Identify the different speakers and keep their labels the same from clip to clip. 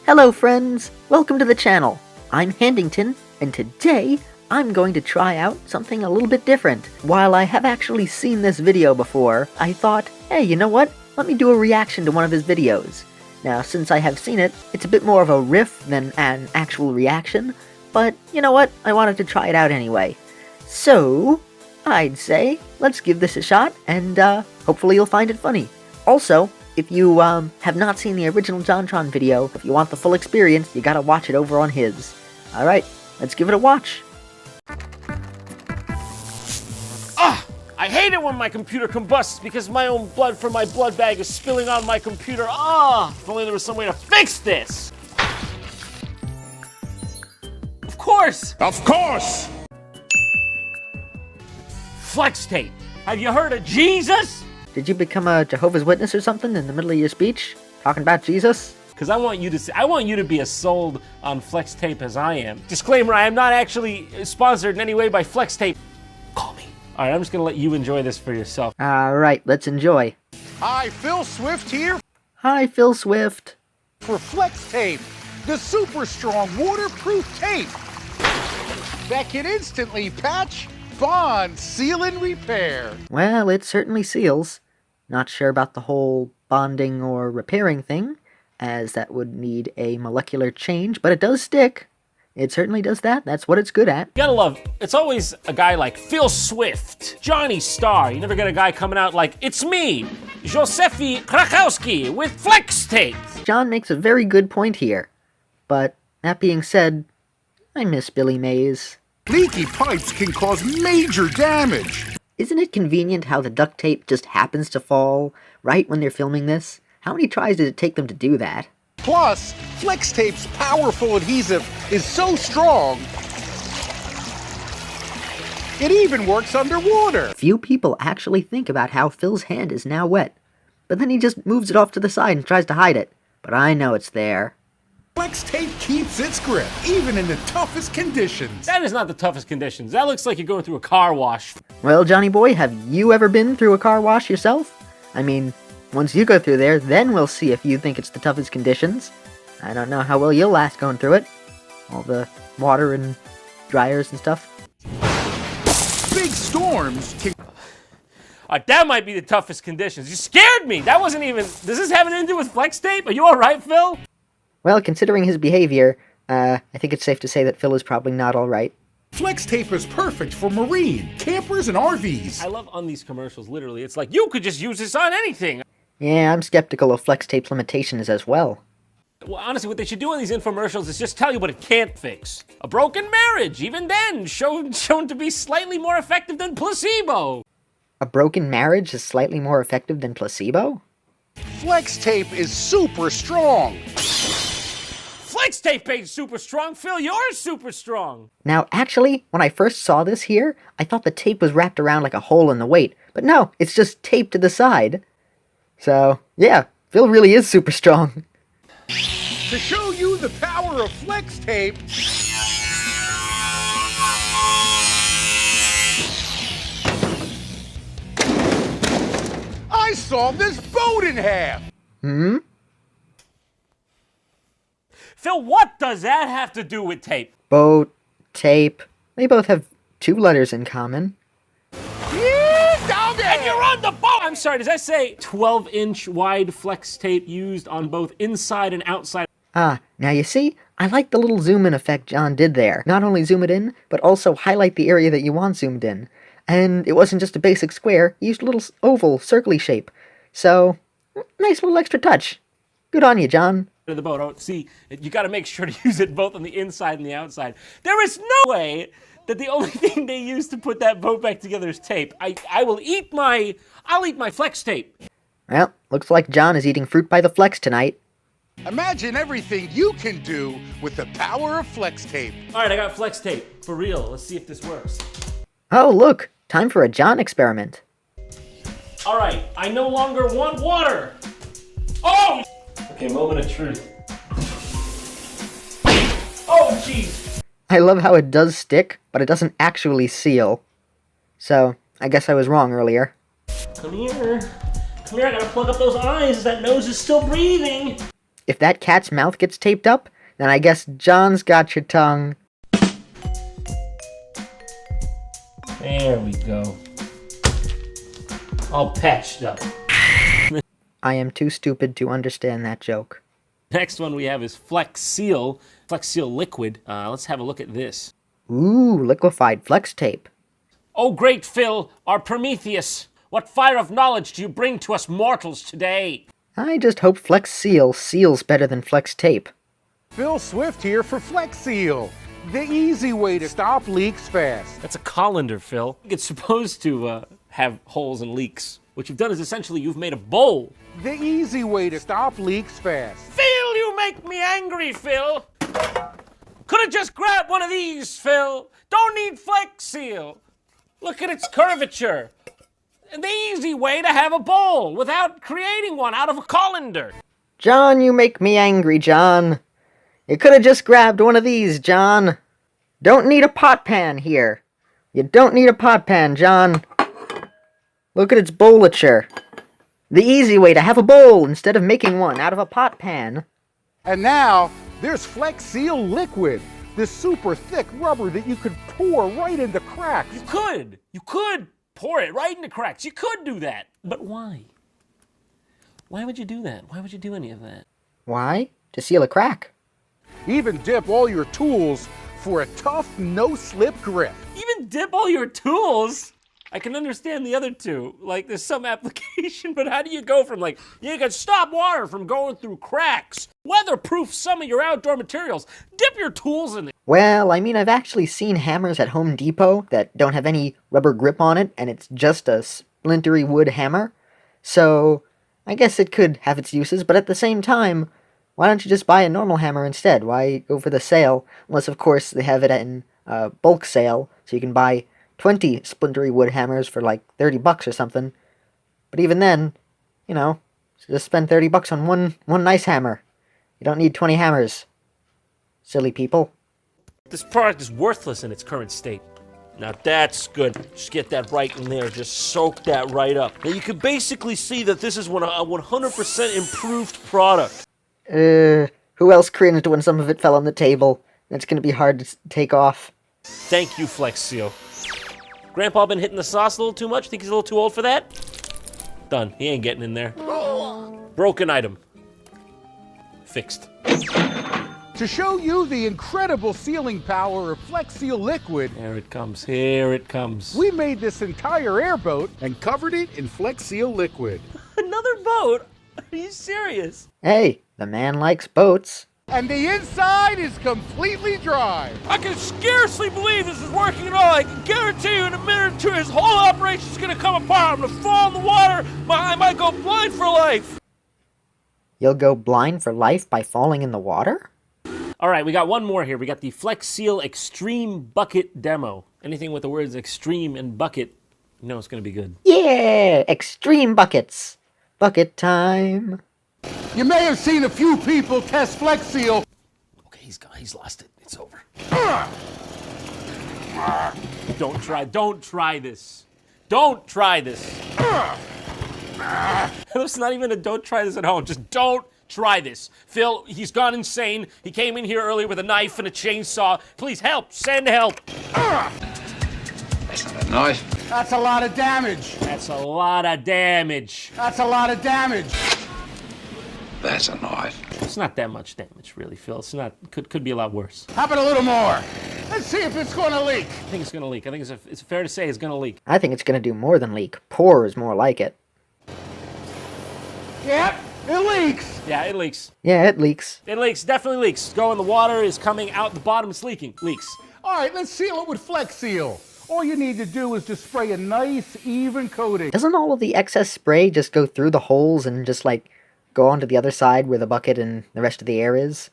Speaker 1: Hello friends, welcome to the channel. I'm Handington, and today I'm going to try out something a little bit different. While I have actually seen this video before, I thought, hey, you know what? Let me do a reaction to one of his videos. Now, since I have seen it, it's a bit more of a riff than an actual reaction, but you know what? I wanted to try it out anyway. So, I'd say, let's give this a shot, and hopefully you'll find it funny. Also, if you have not seen the original Jontron video, if you want the full experience, you gotta watch it over on his. Alright, let's give it a watch.
Speaker 2: I hate it when my computer combusts because my own blood from my blood bag is spilling on my computer. If only there was some way to fix this. Of course!
Speaker 3: Of course!
Speaker 2: Flex tape. Have you heard of Jesus?
Speaker 1: Did you become a Jehovah's Witness or something in the middle of your speech? Talking about Jesus?
Speaker 2: Because I want you to be as sold on Flex Tape as I am. Disclaimer, I am not actually sponsored in any way by Flex Tape. Call me. All right, I'm just going to let you enjoy this for yourself.
Speaker 1: Alright, let's enjoy.
Speaker 3: Hi, Phil Swift here
Speaker 1: Hi, Phil Swift.
Speaker 3: for Flex Tape, the super strong waterproof tape that can instantly patch, bond, seal, and repair.
Speaker 1: Well, it certainly seals. Not sure about the whole bonding or repairing thing, as that would need a molecular change, but it does stick. It certainly does that. That's what it's good at.
Speaker 2: You gotta love, it's always a guy like Phil Swift, Johnny Starr. You never get a guy coming out like, it's me, Józef Krakowski with Flex Tape.
Speaker 1: John makes a very good point here. But, that being said, I miss Billy Mays.
Speaker 3: Leaky pipes can cause major damage.
Speaker 1: Isn't it convenient how the duct tape just happens to fall right when they're filming this? How many tries did it take them to do that?
Speaker 3: Plus, Flex Tape's powerful adhesive is so strong, it even works underwater.
Speaker 1: Few people actually think about how Phil's hand is now wet, but then he just moves it off to the side and tries to hide it. But I know it's there.
Speaker 3: Flex Tape keeps its grip, even in the toughest conditions.
Speaker 2: That is not the toughest conditions. That looks like you're going through a car wash.
Speaker 1: Well, Johnny boy, have you ever been through a car wash yourself? I mean, once you go through there, then we'll see if you think it's the toughest conditions. I don't know how well you'll last going through it. All the water and dryers and stuff.
Speaker 3: Big storms can...
Speaker 2: That might be the toughest conditions. You scared me. That wasn't even, does this have anything to do with Flex Tape? Are you all right, Phil?
Speaker 1: Well, considering his behavior, I think it's safe to say that Phil is probably not all right.
Speaker 3: Flex Tape is perfect for marine, campers, and RVs.
Speaker 2: I love on these commercials, literally. It's like, you could just use this on anything.
Speaker 1: Yeah, I'm skeptical of Flex Tape's limitations as well.
Speaker 2: Well, honestly, what they should do on these infomercials is just tell you what it can't fix. A broken marriage, even then, shown to be slightly more effective than placebo.
Speaker 1: A broken marriage is slightly more effective than placebo?
Speaker 3: Flex Tape is super strong.
Speaker 2: Flex Tape ain't super strong, Phil, yours super strong.
Speaker 1: Now, actually, when I first saw this here, I thought the tape was wrapped around like a hole in the weight. But no, it's just taped to the side. So, yeah, Phil really is super strong.
Speaker 3: To show you the power of Flex Tape, I sawed this boat in half.
Speaker 2: Phil, what does that have to do with tape?
Speaker 1: Boat, tape, they both have 2 letters in common.
Speaker 2: And you're on the boat! I'm sorry, does that say 12-inch wide Flex Tape used on both inside and outside?
Speaker 1: Ah, now you see, I like the little zoom in effect John did there. Not only zoom it in, but also highlight the area that you want zoomed in. And it wasn't just a basic square, he used a little oval, circly shape. So, nice little extra touch. Good on you, John.
Speaker 2: The boat. Oh, see, you got to make sure to use it both on the inside and the outside. There is no way that the only thing they use to put that boat back together is tape. I'll eat my Flex Tape.
Speaker 1: Well, looks like John is eating fruit by the flex tonight.
Speaker 3: imagine everything you can do with the power of Flex Tape.
Speaker 2: All right, I got Flex Tape for real. Let's see if this works.
Speaker 1: Oh, look, time for a John experiment.
Speaker 2: All right, I no longer want water. Oh! Okay, moment of truth. Oh, jeez.
Speaker 1: I love how it does stick, but it doesn't actually seal. So, I guess I was wrong earlier.
Speaker 2: Come here. Come here, I gotta plug up those eyes. That nose is still breathing.
Speaker 1: If that cat's mouth gets taped up, then I guess John's got your tongue.
Speaker 2: There we go. All patched up.
Speaker 1: I am too stupid to understand that joke.
Speaker 2: Next one we have is Flex Seal. Flex Seal Liquid. Let's have a look at this.
Speaker 1: Ooh, liquefied flex tape.
Speaker 2: Oh, great Phil, our Prometheus. What fire of knowledge do you bring to us mortals today?
Speaker 1: I just hope Flex Seal seals better than flex tape.
Speaker 3: Phil Swift here for Flex Seal, the easy way to stop leaks fast.
Speaker 2: That's a colander, Phil. It's supposed to have holes and leaks. What you've done is essentially you've made a bowl.
Speaker 3: The easy way to stop leaks fast.
Speaker 2: Phil, you make me angry, Phil. Could have just grabbed one of these, Phil. Don't need Flex Seal. Look at its curvature. And the easy way to have a bowl without creating one out of a colander.
Speaker 1: John, you make me angry, John. You could have just grabbed one of these, John. Don't need a pot pan here. You don't need a pot pan, John. Look at its bowlature. The easy way to have a bowl instead of making one out of a pot pan.
Speaker 3: And now, there's Flex Seal Liquid, this super thick rubber that you could pour right into cracks.
Speaker 2: You could pour it right into cracks. You could do that. But why? Why would you do that? Why would you do any of that?
Speaker 1: Why? To seal a crack.
Speaker 3: Even dip all your tools for a tough, no-slip grip.
Speaker 2: Even dip all your tools? I can understand the other two. Like, there's some application, but how do you go from, like, you can stop water from going through cracks, weatherproof some of your outdoor materials, dip your tools in there.
Speaker 1: Well, I mean, I've actually seen hammers at Home Depot that don't have any rubber grip on it, and it's just a splintery wood hammer. So, I guess it could have its uses, but at the same time, why don't you just buy a normal hammer instead? Why go for the sale? Unless, of course, they have it in bulk sale, so you can buy 20 splintery wood hammers for like $30 or something. But even then, you know, just spend $30 on one nice hammer. You don't need 20 hammers. Silly people.
Speaker 2: This product is worthless in its current state. Now that's good. Just get that right in there. Just soak that right up. Now you can basically see that this is a 100% improved product.
Speaker 1: Who else cringed when some of it fell on the table? It's gonna be hard to take off.
Speaker 2: Thank you, Flex Seal. Grandpa been hitting the sauce a little too much? Think he's a little too old for that? Done. He ain't getting in there. Broken item. Fixed.
Speaker 3: To show you the incredible sealing power of Flex Seal Liquid,
Speaker 2: Here it comes. Here it comes.
Speaker 3: we made this entire airboat and covered it in Flex Seal Liquid.
Speaker 2: Another boat? Are you serious?
Speaker 1: Hey, the man likes boats.
Speaker 3: And the inside is completely dry.
Speaker 2: I can scarcely believe this is working at all. I can guarantee you in a minute or two his whole operation's gonna come apart. I'm gonna fall in the water. I might go blind for life.
Speaker 1: You'll go blind for life by falling in the water?
Speaker 2: All right, we got one more here. We got the Flex Seal Extreme Bucket Demo. Anything with the words extreme and bucket, you know it's gonna be good.
Speaker 1: Yeah! Extreme buckets. Bucket time.
Speaker 3: You may have seen a few people test Flex Seal.
Speaker 2: Okay, he's lost it. It's over. Don't try this. Don't try this. It's not even a don't try this at home. Just don't try this. Phil, he's gone insane. He came in here earlier with a knife and a chainsaw. Please help. Send help.
Speaker 4: That's not a knife.
Speaker 3: That's a lot of damage.
Speaker 2: That's a lot of damage.
Speaker 3: That's a lot of damage.
Speaker 4: That's a knife.
Speaker 2: It's not that much damage, really, Phil. It's not. Could be a lot worse.
Speaker 3: How about a little more? Let's see if it's going to leak.
Speaker 2: I think it's gonna leak. I think it's fair to say it's gonna leak.
Speaker 1: I think it's gonna do more than leak. Pour is more like it.
Speaker 3: Yep, it leaks.
Speaker 2: Yeah, it leaks.
Speaker 1: Yeah, it leaks.
Speaker 2: It leaks. Definitely leaks. It's going. The water is coming out the bottom. It's leaking. Leaks.
Speaker 3: All right, let's seal it with Flex Seal. All you need to do is just spray a nice, even coating.
Speaker 1: Doesn't all of the excess spray just go through the holes and just, like, go onto the other side where the bucket and the rest of the air is?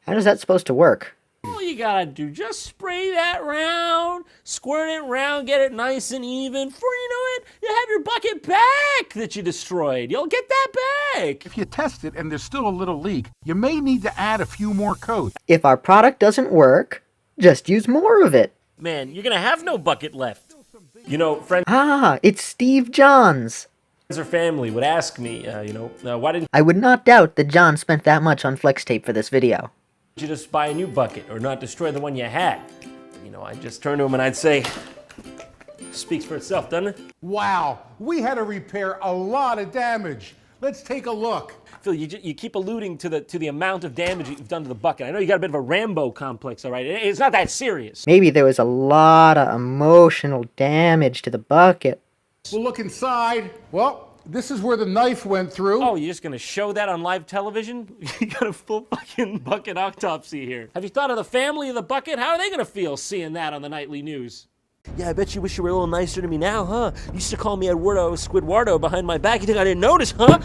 Speaker 1: How is that supposed to work?
Speaker 2: All you gotta do, just spray that round, squirt it round, get it nice and even. Before you know it, you have your bucket back that you destroyed. You'll get that back.
Speaker 3: If you test it and there's still a little leak, you may need to add a few more coats.
Speaker 1: If our product doesn't work, just use more of it.
Speaker 2: Man, you're gonna have no bucket left. You know, friend.
Speaker 1: Ah, it's Steve Johns.
Speaker 2: or family would ask me, why didn't
Speaker 1: I would not doubt that John spent that much on flex tape for this video.
Speaker 2: you just buy a new bucket or not destroy the one you had? I'd just turn to him and I'd say, speaks for itself, doesn't it?
Speaker 3: Wow, we had to repair a lot of damage. Let's take a look.
Speaker 2: Phil, you keep alluding to the amount of damage you've done to the bucket. I know you got a bit of a Rambo complex, all right? It's not that serious.
Speaker 1: Maybe there was a lot of emotional damage to the bucket.
Speaker 3: We'll look inside. Well, this is where the knife went through.
Speaker 2: Oh, you're just gonna show that on live television? You got a full fucking bucket autopsy here. Have you thought of the family of the bucket? How are they gonna feel seeing that on the nightly news? Yeah, I bet you wish you were a little nicer to me now, huh? You used to call me Eduardo Squidwardo behind my back. You think I didn't notice, huh?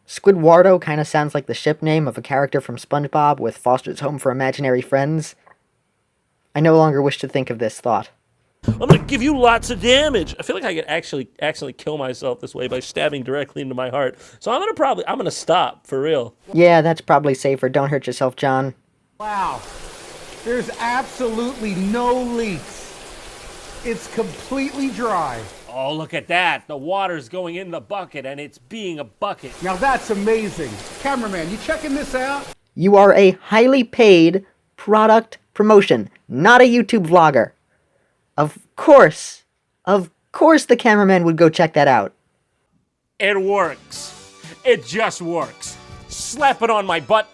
Speaker 1: Squidwardo kind of sounds like the ship name of a character from SpongeBob with Foster's Home for Imaginary Friends. I no longer wish to think of this thought.
Speaker 2: I'm gonna give you lots of damage. I feel like I could actually accidentally kill myself this way by stabbing directly into my heart. So I'm gonna stop, for real.
Speaker 1: Yeah, that's probably safer. Don't hurt yourself, John.
Speaker 3: Wow, there's absolutely no leaks. It's completely dry.
Speaker 2: Oh, look at that. The water's going in the bucket and it's being a bucket.
Speaker 3: Now that's amazing. Cameraman, you checking this out?
Speaker 1: You are a highly paid product promotion, not a YouTube vlogger. Of course the cameraman would go check that out.
Speaker 2: It works. It just works. Slap it on my butt.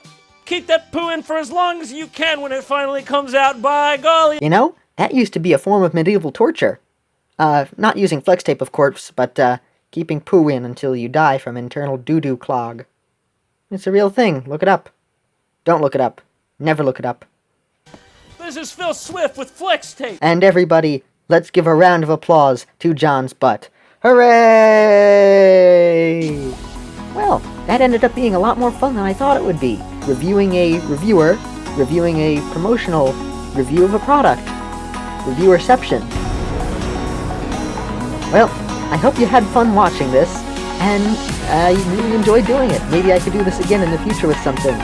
Speaker 2: Keep that poo in for as long as you can when it finally comes out, by golly.
Speaker 1: That used to be a form of medieval torture. Not using flex tape, of course, but keeping poo in until you die from internal doo-doo clog. It's a real thing. Look it up. Don't look it up. Never look it up.
Speaker 2: This is Phil Swift with flex tape.
Speaker 1: And everybody, let's give a round of applause to John's butt. Hooray! Well, that ended up being a lot more fun than I thought it would be. Reviewing a reviewer, reviewing a promotional review of a product. Reviewerception. Well, I hope you had fun watching this, and you really enjoyed doing it. Maybe I could do this again in the future with something.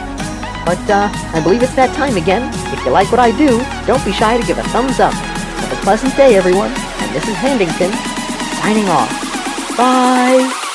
Speaker 1: But, I believe it's that time again. If you like what I do, don't be shy to give a thumbs up. Have a pleasant day, everyone, and this is Handington, signing off. Bye!